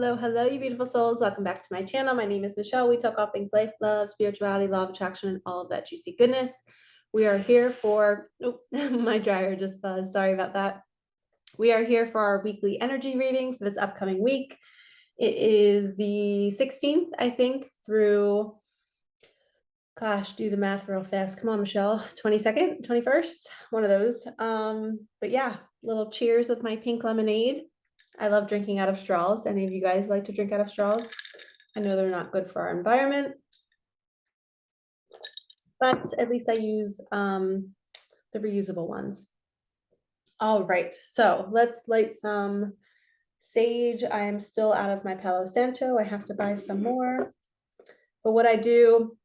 Hello, hello, you beautiful souls. Welcome back to my channel. My name is Michelle. We talk all things life, love, spirituality, law of attraction, and all of that juicy goodness. We are here for, oh, my dryer just buzzed. Sorry about that. We are here for our weekly energy reading for this upcoming week. It is the 16th, I think, through, gosh, do the math real fast. Come on, Michelle, 22nd, 21st, one of those. But yeah, little cheers with my pink lemonade. I love drinking out of straws. Any of you guys like to drink out of straws? I know they're not good for our environment, but at least I use the reusable ones. All right, so let's light some sage. I am still out of my Palo Santo. I have to buy some more. But what I do,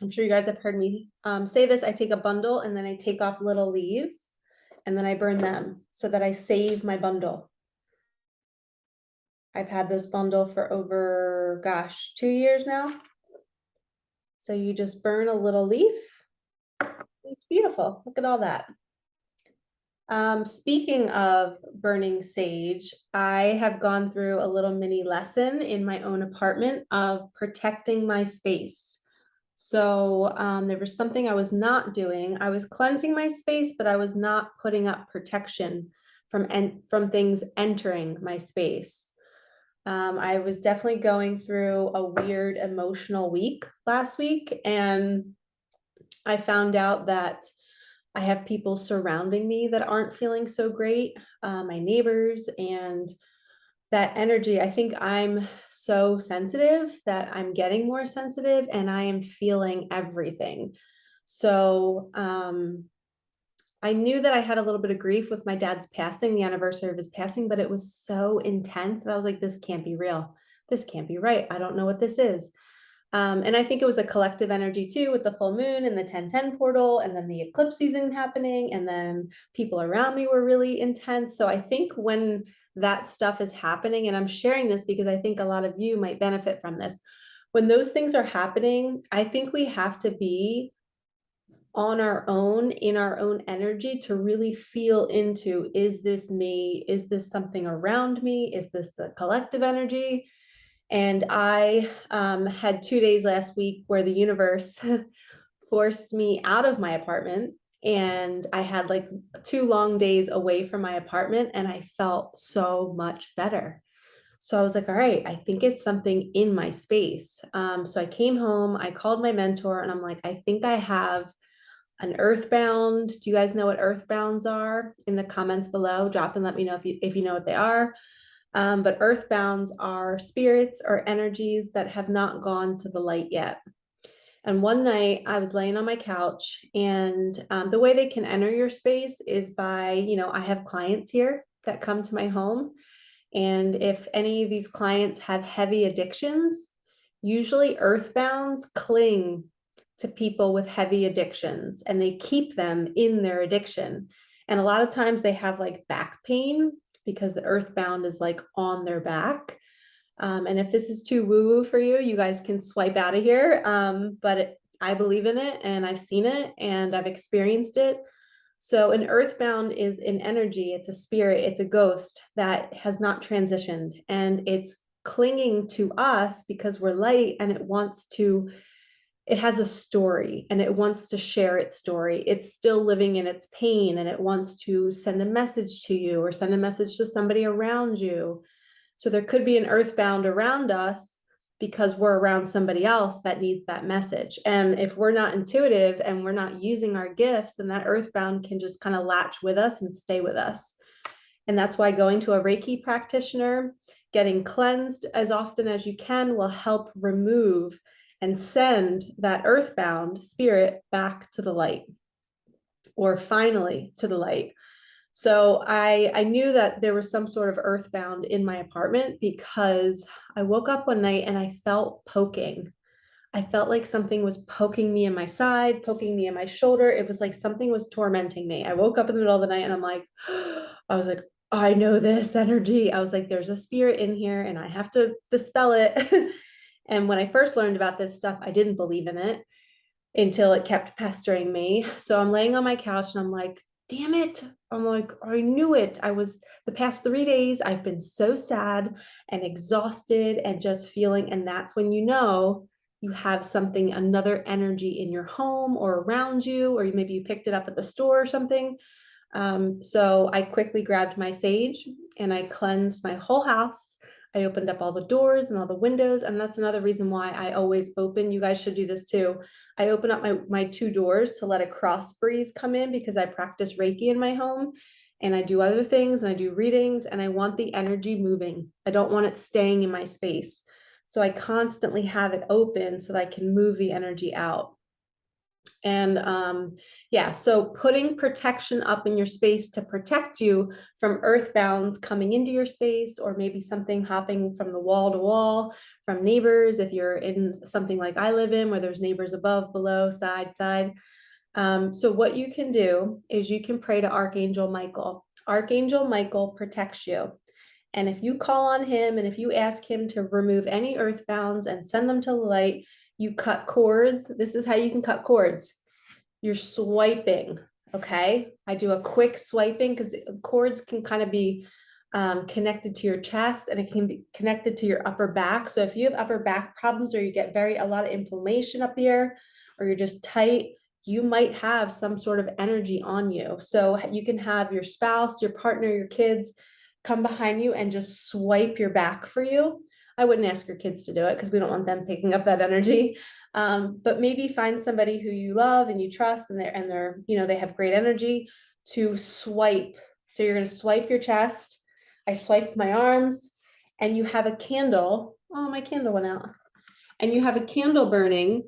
I'm sure you guys have heard me say this, I take a bundle and then I take off little leaves and then I burn them so that I save my bundle. I've had this bundle for over, gosh, 2 years now. So you just burn a little leaf. It's beautiful. Look at all that. Speaking of burning sage, I have gone through a little mini lesson in my own apartment of protecting my space. So there was something I was not doing. I was cleansing my space, but I was not putting up protection from things entering my space. I was definitely going through a weird emotional week last week, and I found out that I have people surrounding me that aren't feeling so great, my neighbors, and that energy. I think I'm so sensitive that I'm getting more sensitive and I am feeling everything. So I knew that I had a little bit of grief with my dad's passing, the anniversary of his passing, but it was so intense that I was like, this can't be real. This can't be right. I don't know what this is. And I think it was a collective energy too, with the full moon and the 10-10 portal, and then the eclipse season happening, and then people around me were really intense. So I think when that stuff is happening, and I'm sharing this because I think a lot of you might benefit from this, when those things are happening, I think we have to be on our own, in our own energy, to really feel into, is this me? Is this something around me? Is this the collective energy? And I had 2 days last week where the universe forced me out of my apartment, and I had like 2 long days away from my apartment, and I felt so much better. So I was like, all right, I think it's something in my space. So I came home, I called my mentor, and I'm like, I think I have an earthbound. Do you guys know what earthbounds are? In the comments below, drop and let me know if you know what they are. But earthbounds are spirits or energies that have not gone to the light yet. And one night I was laying on my couch, and the way they can enter your space is by, I have clients here that come to my home. And if any of these clients have heavy addictions, usually earthbounds cling to people with heavy addictions and they keep them in their addiction. And a lot of times they have like back pain because the earthbound is like on their back. And if this is too woo-woo for you, you guys can swipe out of here. I believe in it, and I've seen it, and I've experienced it. So an earthbound is an energy, it's a spirit, it's a ghost that has not transitioned, and it's clinging to us because we're light, and it has a story and it wants to share its story. It's still living in its pain, and it wants to send a message to you or send a message to somebody around you. So there could be an earthbound around us because we're around somebody else that needs that message. And if we're not intuitive and we're not using our gifts, then that earthbound can just kind of latch with us and stay with us. And that's why going to a Reiki practitioner, getting cleansed as often as you can, will help remove and send that earthbound spirit back to the light, or finally to the light. So I knew that there was some sort of earthbound in my apartment because I woke up one night and I felt poking. I felt like something was poking me in my side, poking me in my shoulder. It was like something was tormenting me. I woke up in the middle of the night and I'm like, I was like, I know this energy. I was like, there's a spirit in here and I have to dispel it. And when I first learned about this stuff, I didn't believe in it until it kept pestering me. So I'm laying on my couch and I'm like, damn it, I'm like, I knew it. The past 3 days, I've been so sad and exhausted and just feeling, and that's when you have something, another energy in your home or around you, or maybe you picked it up at the store or something. So I quickly grabbed my sage and I cleansed my whole house. I opened up all the doors and all the windows. And that's another reason why I always open. You guys should do this too. I open up my two doors to let a cross breeze come in because I practice Reiki in my home and I do other things and I do readings and I want the energy moving. I don't want it staying in my space. So I constantly have it open so that I can move the energy out. And yeah, so putting protection up in your space to protect you from earthbounds coming into your space, or maybe something hopping from the wall to wall, from neighbors, if you're in something like I live in, where there's neighbors above, below, side. So what you can do is you can pray to Archangel Michael. Archangel Michael protects you. And if you call on him and if you ask him to remove any earthbounds and send them to the light, you cut cords. This is how you can cut cords. You're swiping, okay? I do a quick swiping because cords can kind of be connected to your chest and it can be connected to your upper back. So if you have upper back problems or you get a lot of inflammation up here, or you're just tight, you might have some sort of energy on you. So you can have your spouse, your partner, your kids come behind you and just swipe your back for you. I wouldn't ask your kids to do it because we don't want them picking up that energy. But maybe find somebody who you love and you trust and they're, they have great energy to swipe. So you're going to swipe your chest. I swipe my arms and you have a candle. Oh, my candle went out. And you have a candle burning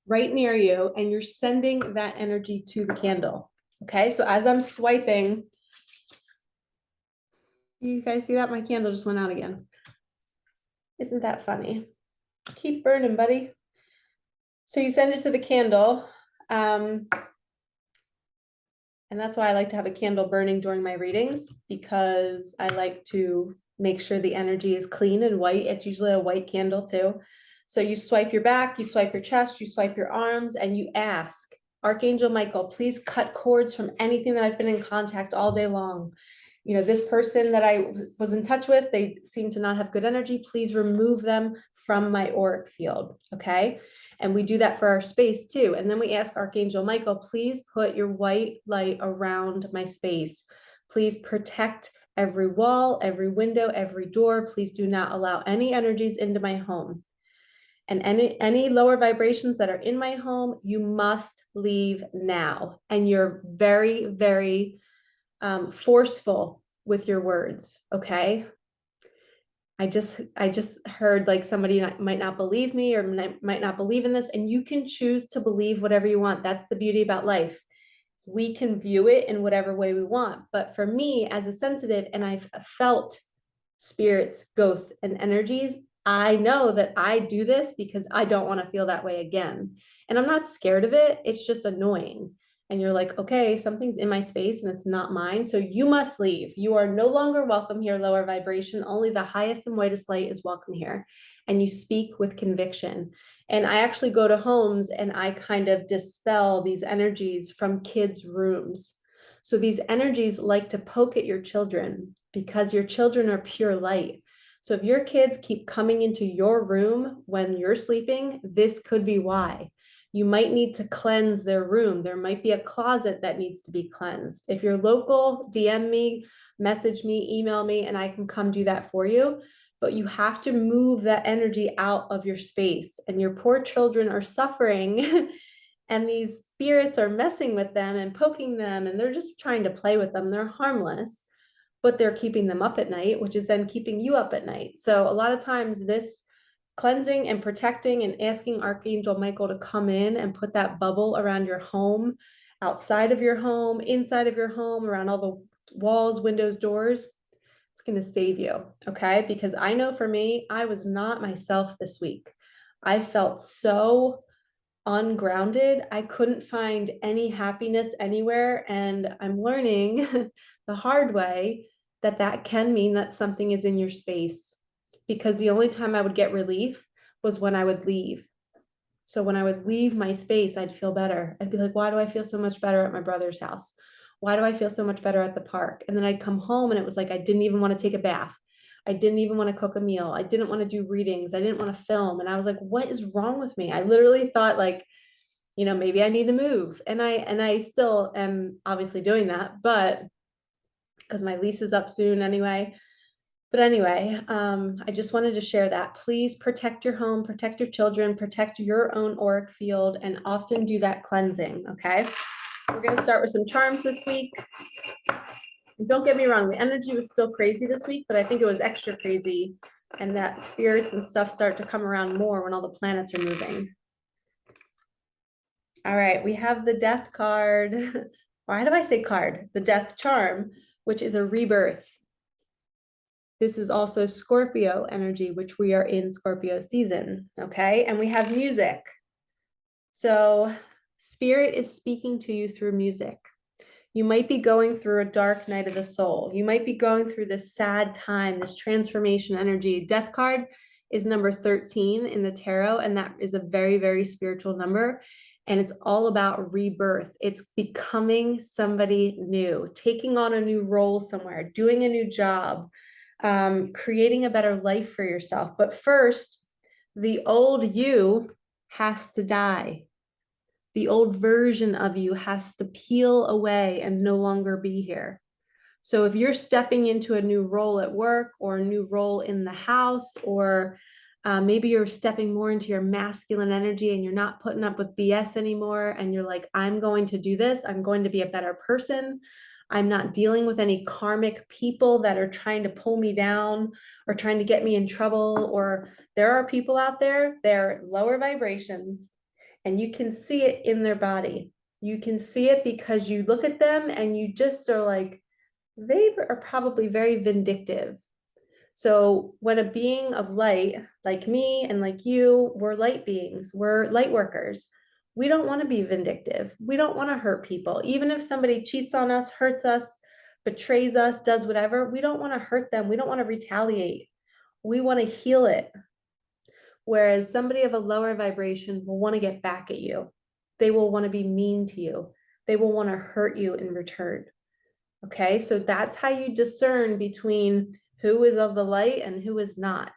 right near you and you're sending that energy to the candle. Okay. So as I'm swiping, you guys see that? My candle just went out again. Isn't that funny? Keep burning, buddy. So you send it to the candle. And that's why I like to have a candle burning during my readings, because I like to make sure the energy is clean and white. It's usually a white candle too. So you swipe your back, you swipe your chest, you swipe your arms, and you ask, Archangel Michael, please cut cords from anything that I've been in contact all day long. This person that I was in touch with, they seem to not have good energy. Please remove them from my auric field, okay? And we do that for our space too. And then we ask Archangel Michael, please put your white light around my space. Please protect every wall, every window, every door. Please do not allow any energies into my home. And any lower vibrations that are in my home, you must leave now. And you're very, very forceful with your words, okay? I just heard like somebody might not believe me or might not believe in this, and you can choose to believe whatever you want. That's the beauty about life. We can view it in whatever way we want. But for me, as a sensitive, and I've felt spirits, ghosts, and energies, I know that I do this because I don't want to feel that way again. And I'm not scared of it. It's just annoying. And you're like, okay, something's in my space and it's not mine. So you must leave. You are no longer welcome here, lower vibration. Only the highest and whitest light is welcome here. And you speak with conviction. And I actually go to homes and I kind of dispel these energies from kids' rooms. So these energies like to poke at your children because your children are pure light. So if your kids keep coming into your room when you're sleeping, this could be why. You might need to cleanse their room. There might be a closet that needs to be cleansed. If you're local, DM me, message me, email me, and I can come do that for you. But you have to move that energy out of your space. And your poor children are suffering and these spirits are messing with them and poking them, and they're just trying to play with them. They're harmless, but they're keeping them up at night, which is then keeping you up at night. So a lot of times this cleansing and protecting and asking Archangel Michael to come in and put that bubble around your home, outside of your home, inside of your home, around all the walls, windows, doors, it's going to save you, okay? Because I know for me, I was not myself this week. I felt so ungrounded. I couldn't find any happiness anywhere. And I'm learning the hard way that can mean that something is in your space. Because the only time I would get relief was when I would leave. So when I would leave my space, I'd feel better. I'd be like, why do I feel so much better at my brother's house? Why do I feel so much better at the park? And then I'd come home and it was like, I didn't even want to take a bath. I didn't even want to cook a meal. I didn't want to do readings. I didn't want to film. And I was like, what is wrong with me? I literally thought like, maybe I need to move. And I still am obviously doing that, but because my lease is up soon anyway. But anyway, I just wanted to share that. Please protect your home, protect your children, protect your own auric field, and often do that cleansing, okay? We're going to start with some charms this week. And don't get me wrong, the energy was still crazy this week, but I think it was extra crazy, and that spirits and stuff start to come around more when all the planets are moving. All right, we have the death card. Why do I say card? The death charm, which is a rebirth. This is also Scorpio energy, which we are in Scorpio season, okay? And we have music. So spirit is speaking to you through music. You might be going through a dark night of the soul. You might be going through this sad time, this transformation energy. Death card is number 13 in the tarot, and that is a very, very spiritual number. And it's all about rebirth. It's becoming somebody new, taking on a new role somewhere, doing a new job, creating a better life for yourself. But first, the old you has to die. The old version of you has to peel away and no longer be here. So if you're stepping into a new role at work or a new role in the house, or maybe you're stepping more into your masculine energy and you're not putting up with BS anymore, and you're like, I'm going to do this. I'm going to be a better person. I'm not dealing with any karmic people that are trying to pull me down or trying to get me in trouble. Or there are people out there, they're lower vibrations, and you can see it in their body. You can see it because you look at them and you just are like, they are probably very vindictive. So when a being of light, like me and like you, we're light beings, we're light workers. We don't want to be vindictive. We don't want to hurt people. Even if somebody cheats on us, hurts us, betrays us, does whatever, we don't want to hurt them. We don't want to retaliate. We want to heal it. Whereas somebody of a lower vibration will want to get back at you. They will want to be mean to you. They will want to hurt you in return. Okay, so that's how you discern between who is of the light and who is not.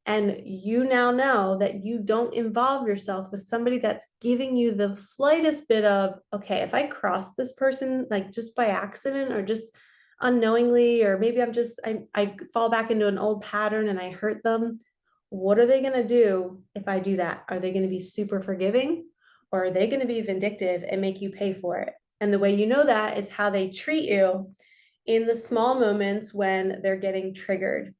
And you now know that you don't involve yourself with somebody that's giving you the slightest bit of, okay, if I cross this person, like just by accident or just unknowingly, or maybe I fall back into an old pattern and I hurt them. What are they going to do if I do that? Are they going to be super forgiving, or are they going to be vindictive and make you pay for it? And the way you know that is how they treat you in the small moments when they're getting triggered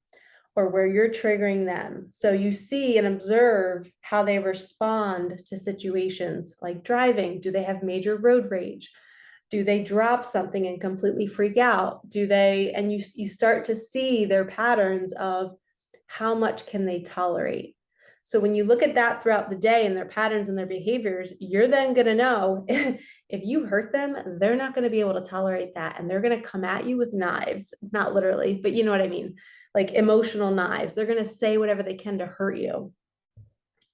or where you're triggering them. So you see and observe how they respond to situations like driving. Do they have major road rage? Do they drop something and completely freak out? And you start to see their patterns of how much can they tolerate. So when you look at that throughout the day and their patterns and their behaviors, you're then going to know if you hurt them, they're not going to be able to tolerate that. And they're going to come at you with knives, not literally, but you know what I mean? Like emotional knives. They're going to say whatever they can to hurt you.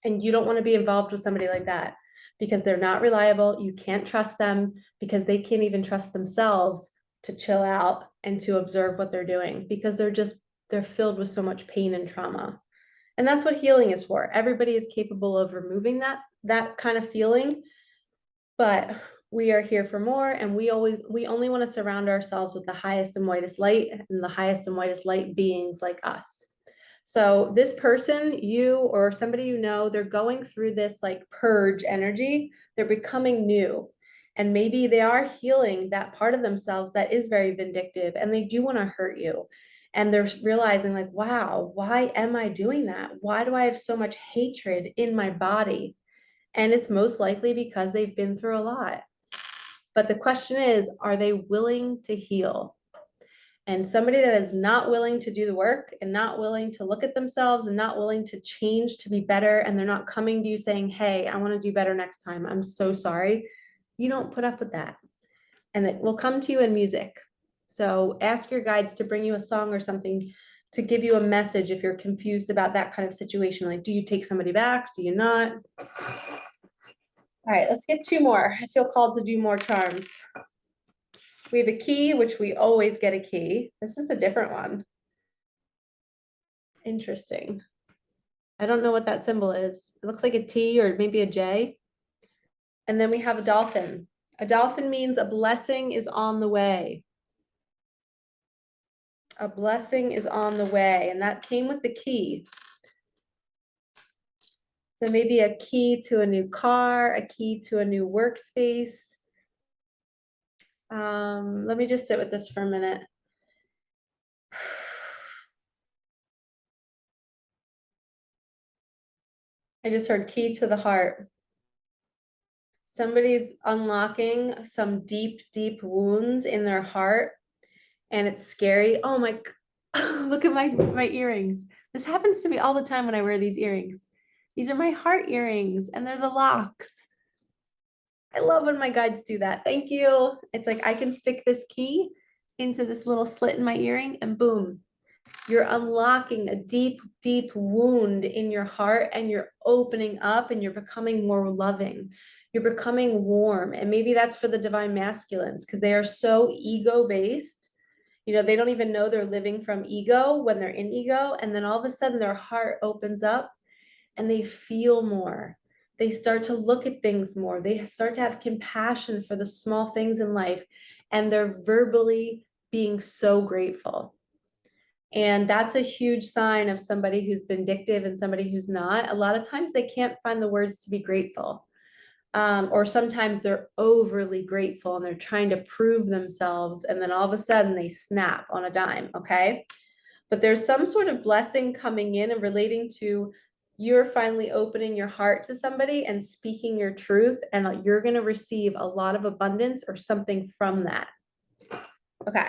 And you don't want to be involved with somebody like that because they're not reliable. You can't trust them because they can't even trust themselves to chill out and to observe what they're doing because they're filled with so much pain and trauma. And that's what healing is for. Everybody is capable of removing that kind of feeling, but we are here for more. And we only want to surround ourselves with the highest and whitest light and the highest and whitest light beings like us. So this person, you or somebody you know, they're going through this like purge energy. They're becoming new. And maybe they are healing that part of themselves that is very vindictive and they do want to hurt you. And they're realizing like, wow, why am I doing that? Why do I have so much hatred in my body? And it's most likely because they've been through a lot. But the question is, are they willing to heal? And somebody that is not willing to do the work and not willing to look at themselves and not willing to change to be better, and they're not coming to you saying, hey, I want to do better next time. I'm so sorry. You don't put up with that. And it will come to you in music. So ask your guides to bring you a song or something to give you a message if you're confused about that kind of situation. Like, do you take somebody back? Do you not? All right, let's get two more. I feel called to do more charms. We have a key, which we always get a key. This is a different one. Interesting. I don't know what that symbol is. It looks like a T or maybe a J. And then we have a dolphin. A dolphin means a blessing is on the way. A blessing is on the way, and that came with the key. So maybe a key to a new car, a key to a new workspace. Let me just sit with this for a minute. I just heard key to the heart. Somebody's unlocking some deep, deep wounds in their heart, and it's scary. Oh my, look at my earrings. This happens to me all the time when I wear these earrings. These are my heart earrings, and they're the locks. I love when my guides do that. Thank you. It's like I can stick this key into this little slit in my earring, and boom, you're unlocking a deep, deep wound in your heart, and you're opening up and you're becoming more loving. You're becoming warm. And maybe that's for the divine masculines because they are so ego-based. You know, they don't even know they're living from ego when they're in ego. And then all of a sudden their heart opens up and they feel more. They start to look at things more. They start to have compassion for the small things in life. And they're verbally being so grateful. And that's a huge sign of somebody who's vindictive and somebody who's not. A lot of times they can't find the words to be grateful. Or sometimes they're overly grateful and they're trying to prove themselves. And then all of a sudden they snap on a dime, okay? But there's some sort of blessing coming in and relating to you're finally opening your heart to somebody and speaking your truth. And you're going to receive a lot of abundance or something from that. Okay.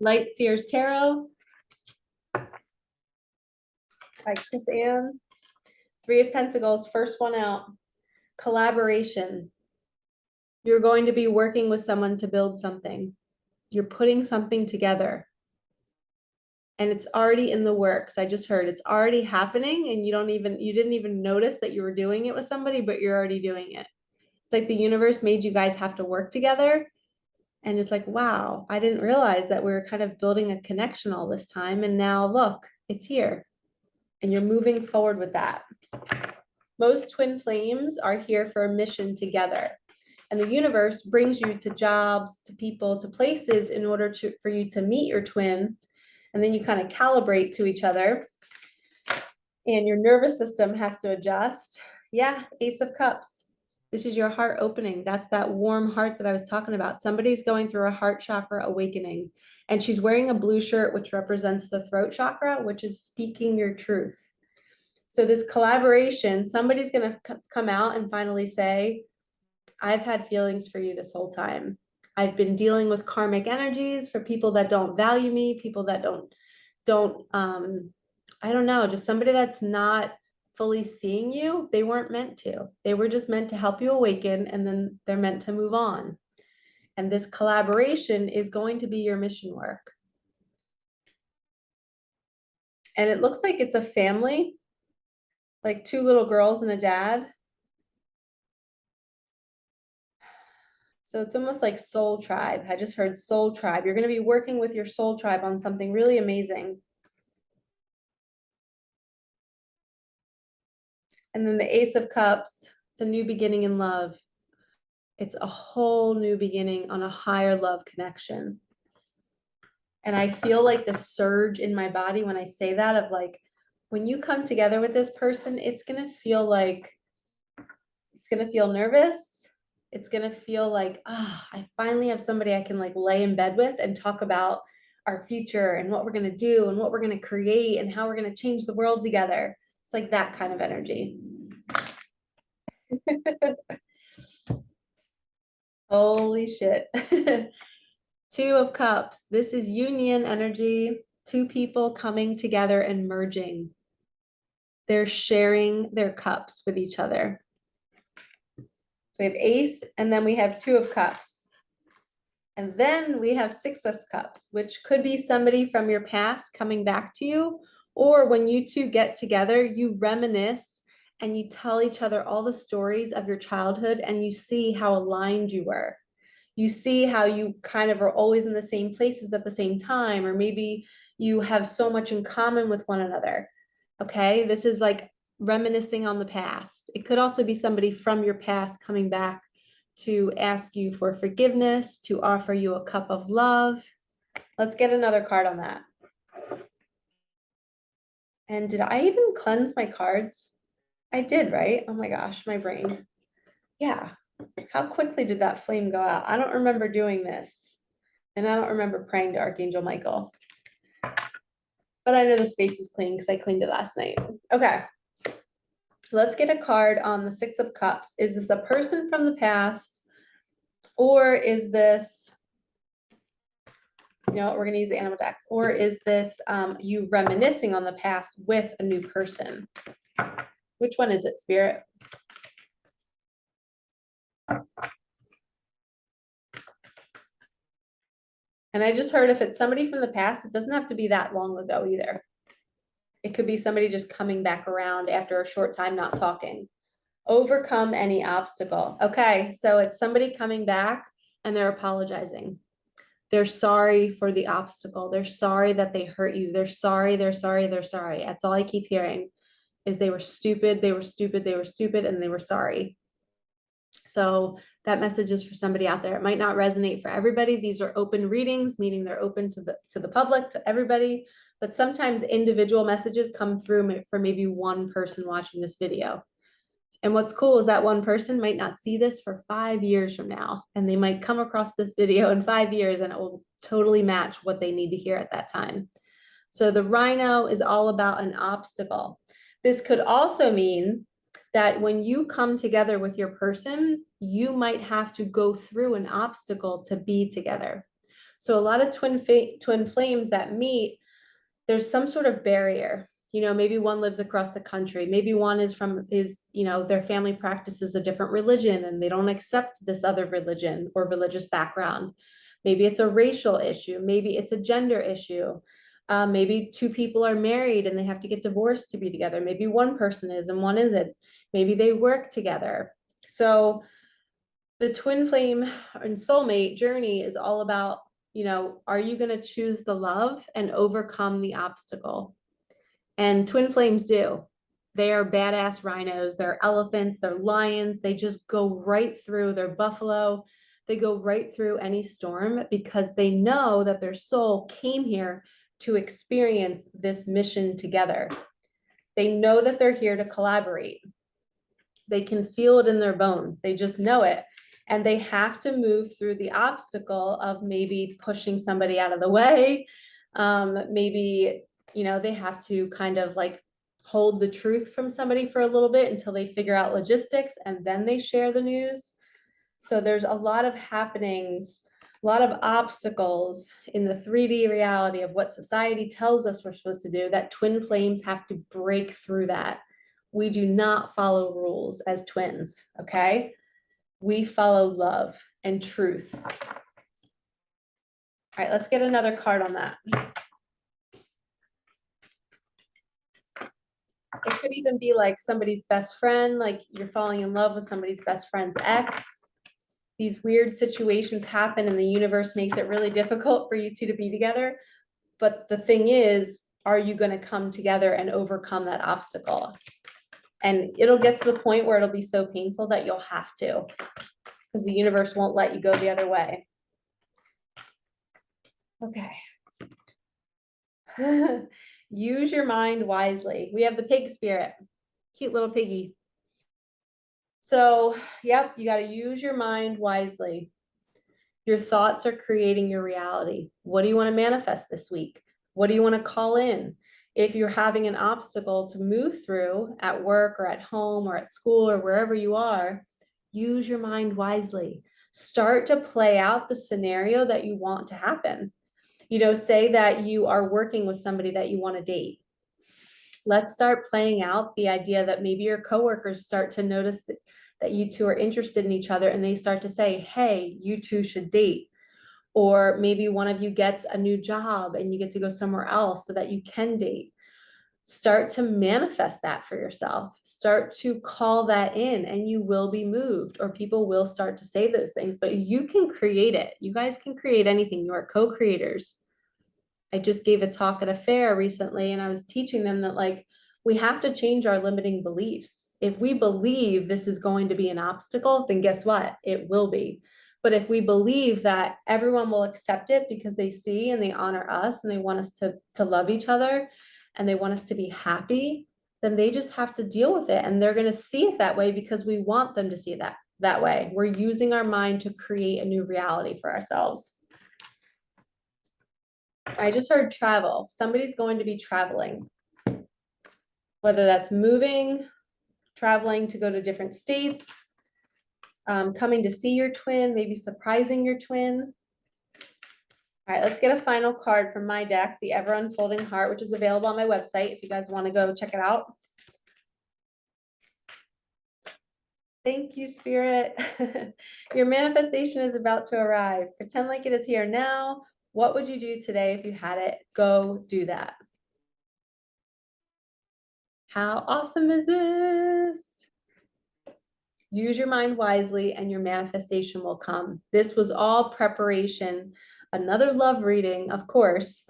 Light Seers Tarot by Chris Ann. Three of Pentacles, first one out. Collaboration. You're going to be working with someone to build something. You're putting something together. And it's already in the works. I just heard it's already happening and you didn't even notice that you were doing it with somebody, but you're already doing it. It's like the universe made you guys have to work together. And it's like, wow, I didn't realize that we were kind of building a connection all this time. And now look, it's here. And you're moving forward with that. Most twin flames are here for a mission together. And the universe brings you to jobs, to people, to places in order for you to meet your twin. And then you kind of calibrate to each other. And your nervous system has to adjust. Yeah, Ace of Cups. This is your heart opening. That's that warm heart that I was talking about. Somebody's going through a heart chakra awakening. And she's wearing a blue shirt, which represents the throat chakra, which is speaking your truth. So this collaboration, somebody's going to come out and finally say, I've had feelings for you this whole time. I've been dealing with karmic energies for people that don't value me, people that don't I don't know, just somebody that's not fully seeing you. They weren't meant to. They were just meant to help you awaken, and then they're meant to move on. And this collaboration is going to be your mission work. And it looks like it's a family, like two little girls and a dad. So it's almost like soul tribe. I just heard soul tribe. You're going to be working with your soul tribe on something really amazing. And then the Ace of Cups, it's a new beginning in love. It's a whole new beginning on a higher love connection. And I feel like the surge in my body when I say that, of like, when you come together with this person, it's going to feel like, it's going to feel nervous. It's going to feel like, I finally have somebody I can like lay in bed with and talk about our future and what we're going to do and what we're going to create and how we're going to change the world together. It's like that kind of energy. Holy shit. Two of Cups. This is union energy. Two people coming together and merging. They're sharing their cups with each other. So we have Ace, and then we have Two of Cups. And then we have Six of Cups, which could be somebody from your past coming back to you. Or when you two get together, you reminisce and you tell each other all the stories of your childhood and you see how aligned you were. You see how you kind of are always in the same places at the same time, or maybe you have so much in common with one another. Okay, this is like reminiscing on the past. It could also be somebody from your past coming back to ask you for forgiveness, to offer you a cup of love. Let's get another card on that. And did I even cleanse my cards? I did, right? Oh my gosh, my brain. Yeah. How quickly did that flame go out? I don't remember doing this. And I don't remember praying to Archangel Michael. But I know the space is clean because I cleaned it last night. Okay. Let's get a card on the Six of Cups. Is this a person from the past? Or is this, you know, we're going to use the animal deck. Or is this you reminiscing on the past with a new person? Which one is it, Spirit? And I just heard if it's somebody from the past, it doesn't have to be that long ago either. It could be somebody just coming back around after a short time not talking. Overcome any obstacle. Okay, so it's somebody coming back and they're apologizing. They're sorry for the obstacle. They're sorry that they hurt you. They're sorry, they're sorry, they're sorry. That's all I keep hearing is they were stupid, they were stupid, they were stupid, and they were sorry. So that message is for somebody out there. It might not resonate for everybody. These are open readings, meaning they're open to the public, to everybody. But sometimes individual messages come through for maybe one person watching this video. And what's cool is that one person might not see this for 5 years from now, and they might come across this video in 5 years and it will totally match what they need to hear at that time. So the rhino is all about an obstacle. This could also mean that when you come together with your person, you might have to go through an obstacle to be together. So a lot of twin flames that meet, there's some sort of barrier. You know, maybe one lives across the country. Maybe one is their family practices a different religion and they don't accept this other religion or religious background. Maybe it's a racial issue. Maybe it's a gender issue. Maybe two people are married and they have to get divorced to be together. Maybe one person is and one isn't. Maybe they work together. So the twin flame and soulmate journey is all about, you know, are you going to choose the love and overcome the obstacle? And twin flames do. They are badass rhinos. They're elephants. They're lions. They just go right through. They're buffalo. They go right through any storm because they know that their soul came here to experience this mission together. They know that they're here to collaborate. They can feel it in their bones. They just know it. And they have to move through the obstacle of maybe pushing somebody out of the way. Maybe, you know, they have to kind of like hold the truth from somebody for a little bit until they figure out logistics and then they share the news. So there's a lot of happenings, a lot of obstacles in the 3D reality of what society tells us we're supposed to do that twin flames have to break through that. We do not follow rules as twins, okay? We follow love and truth. All right, let's get another card on that. It could even be like somebody's best friend, like you're falling in love with somebody's best friend's ex. These weird situations happen and the universe makes it really difficult for you two to be together. But the thing is, are you going to come together and overcome that obstacle? And it'll get to the point where it'll be so painful that you'll have to, because the universe won't let you go the other way. Okay. Use your mind wisely. We have the pig spirit, cute little piggy. So, yep, you got to use your mind wisely. Your thoughts are creating your reality. What do you want to manifest this week? What do you want to call in? If you're having an obstacle to move through at work or at home or at school or wherever you are, use your mind wisely. Start to play out the scenario that you want to happen. You know, say that you are working with somebody that you want to date. Let's start playing out the idea that maybe your coworkers start to notice that you two are interested in each other and they start to say, hey, you two should date. Or maybe one of you gets a new job and you get to go somewhere else so that you can date. Start to manifest that for yourself. Start to call that in, and you will be moved, or people will start to say those things, but you can create it. You guys can create anything. You are co-creators. I just gave a talk at a fair recently, and I was teaching them that, like, we have to change our limiting beliefs. If we believe this is going to be an obstacle, then guess what? It will be. But if we believe that everyone will accept it because they see and they honor us and they want us to love each other and they want us to be happy, then they just have to deal with it. And they're going to see it that way because we want them to see it that way. We're using our mind to create a new reality for ourselves. I just heard travel. Somebody's going to be traveling, whether that's moving, traveling to go to different states, coming to see your twin, maybe surprising your twin. All right, let's get a final card from my deck, the Ever Unfolding Heart, which is available on my website if you guys want to go check it out. Thank you, Spirit. Your manifestation is about to arrive. Pretend like it is here now. What would you do today if you had it? Go do that. How awesome is this? Use your mind wisely and your manifestation will come. This was all preparation. Another love reading, of course.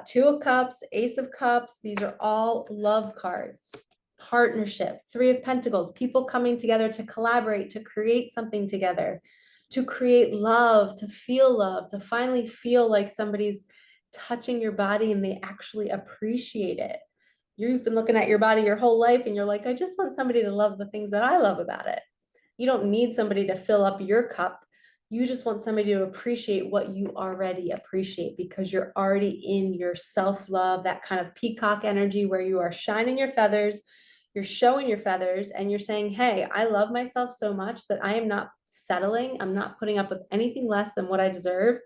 Two of Cups, Ace of Cups. These are all love cards. Partnership, Three of Pentacles, people coming together to collaborate, to create something together, to create love, to finally feel like somebody's touching your body and they actually appreciate it. You've been looking at your body your whole life and you're like, I just want somebody to love the things that I love about it. You don't need somebody to fill up your cup. You just want somebody to appreciate what you already appreciate because you're already in your self-love, that kind of peacock energy where you are shining your feathers, you're showing your feathers, and you're saying, hey, I love myself so much that I am not settling. I'm not putting up with anything less than what I deserve.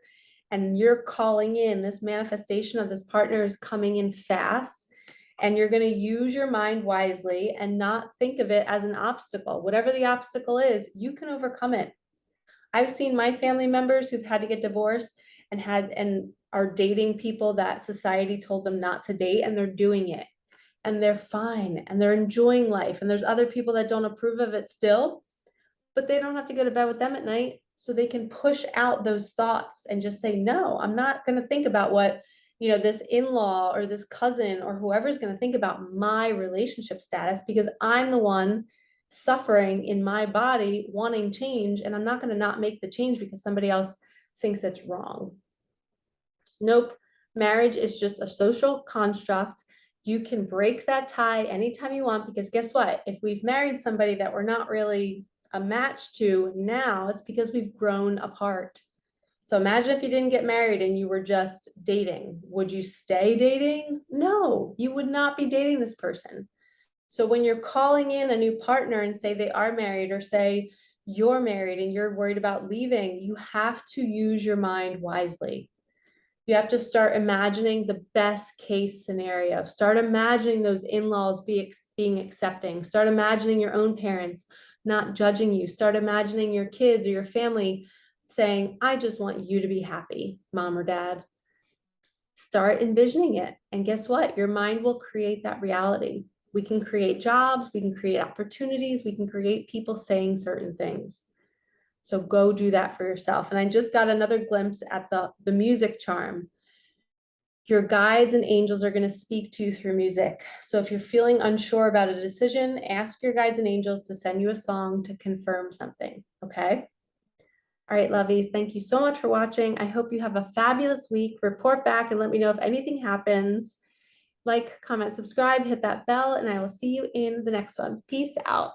And you're calling in this manifestation of this partner is coming in fast. And you're going to use your mind wisely and not think of it as an obstacle. Whatever the obstacle is, you can overcome it. I've seen my family members who've had to get divorced and are dating people that society told them not to date, and they're doing it. And they're fine and they're enjoying life. And there's other people that don't approve of it still, but they don't have to go to bed with them at night. So they can push out those thoughts and just say, no, I'm not going to think about what, this in-law or this cousin or whoever's going to think about my relationship status, because I'm the one suffering in my body, wanting change. And I'm not going to not make the change because somebody else thinks it's wrong. Nope. Marriage is just a social construct. You can break that tie anytime you want, because guess what? If we've married somebody that we're not really a match to now, it's because we've grown apart. So imagine if you didn't get married and you were just dating. Would you stay dating? No, you would not be dating this person. So when you're calling in a new partner and say they are married, or say you're married and you're worried about leaving, you have to use your mind wisely. You have to start imagining the best case scenario. Start imagining those in-laws being accepting. Start imagining your own parents not judging you. Start imagining your kids or your family saying, I just want you to be happy, mom or dad. Start envisioning it. And guess what? Your mind will create that reality. We can create jobs, we can create opportunities, we can create people saying certain things. So go do that for yourself. And I just got another glimpse at the music charm. Your guides and angels are going to speak to you through music. So if you're feeling unsure about a decision, ask your guides and angels to send you a song to confirm something. Okay? All right, lovies, thank you so much for watching. I hope you have a fabulous week. Report back and let me know if anything happens. Like, comment, subscribe, hit that bell, and I will see you in the next one. Peace out.